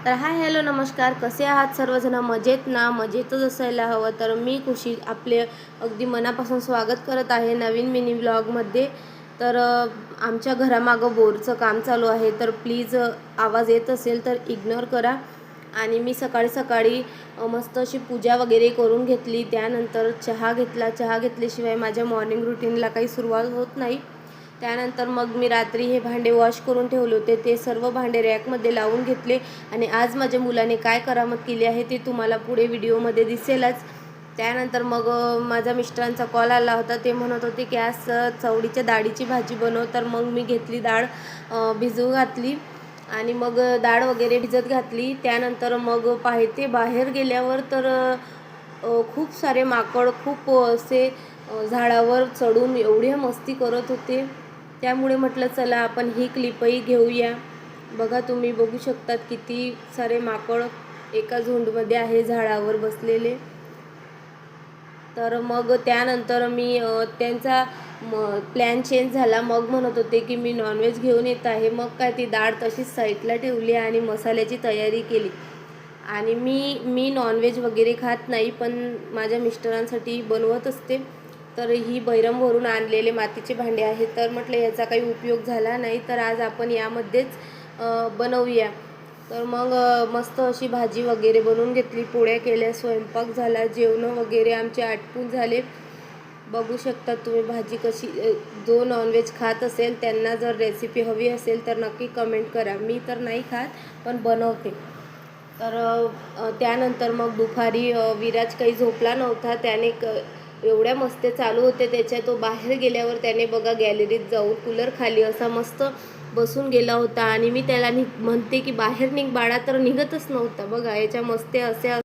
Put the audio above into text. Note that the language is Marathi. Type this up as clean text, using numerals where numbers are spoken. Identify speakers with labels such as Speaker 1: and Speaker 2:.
Speaker 1: तर हाय हॅलो नमस्कार, कसे आहात सर्वजण? मजेत ना? मजेतच असायला हवं. तर मी खुशी आपले अगदी मनापासून स्वागत करत आहे नवीन मिनी व्लॉगमध्ये. तर आमच्या घरामागं बोरचं काम चालू आहे, तर प्लीज आवाज येत असेल तर इग्नोर करा. आणि मी सकाळी सकाळी मस्त अशी पूजा वगैरे करून घेतली. त्यानंतर चहा घेतला. चहा घेतल्याशिवाय माझ्या मॉर्निंग रुटीनला काही सुरुवात होत नाही. त्यानंतर मग मी रात्री हे भांडे वॉश करून ठेवले होते, ते सर्व भांडे रॅकमध्ये लावून घेतले. आणि आज माझ्या मुलाने काय करामत केली आहे ते तुम्हाला पुढे व्हिडिओमध्ये दिसेलच. त्यानंतर मग माझ्या मिस्टरांचा कॉल आला होता. ते म्हणत होते की आज चवळीच्या डाळीची भाजी बनव. तर मग मी घेतली डाळ, भिजवू घातली आणि मग डाळ वगैरे भिजत घातली. त्यानंतर मग पाहते बाहेर गेल्यावर तर खूप सारे माकड खूप असे झाडावर चढून एवढे मस्ती करत होते. त्यामुळे म्हटलं चला आपण ही क्लिपही घेऊया. बघा, तुम्ही बघू शकतात किती सारे माकड एका झुंडमध्ये आहे झाडावर बसलेले. तर मग त्यानंतर मी त्यांचा प्लॅन चेंज झाला. मग म्हणत होते की मी नॉनव्हेज घेऊन येत आहे. मग काय ती डाळ तशीच साईडला ठेवली आणि मसाल्याची तयारी केली. आणि मी नॉनव्हेज वगैरे खात नाही, पण माझ्या मिस्टरांसाठी बनवत असते. तर ही बैरमवरून आणलेले मातीचे भांडे आहेत. तर म्हटलं याचा काही उपयोग झाला नाही, तर आज आपण यामध्येच बनवूया. तर मग मस्त अशी भाजी वगैरे बनवून घेतली, पोळ्या केल्या, स्वयंपाक झाला, जेवणं वगैरे आमचे आटपून झाले. बघू शकता तुम्ही भाजी कशी. जो नॉनव्हेज खात असेल त्यांना जर रेसिपी हवी असेल तर नक्की कमेंट करा. मी तर नाही खात, पण बनवते. तर त्यानंतर मग दुपारी विराज काही झोपला नव्हता. त्याने एवढ्या मस्त्या चालू होते त्याच्या. तो बाहेर गेल्यावर त्याने बघा गॅलरीत जाऊन कूलर खाली असा मस्त बसून गेला होता. आणि मी त्याला म्हणते की बाहेर निघ बाळा, तर निघतच नव्हता. बघा याच्या मस्त्या अशा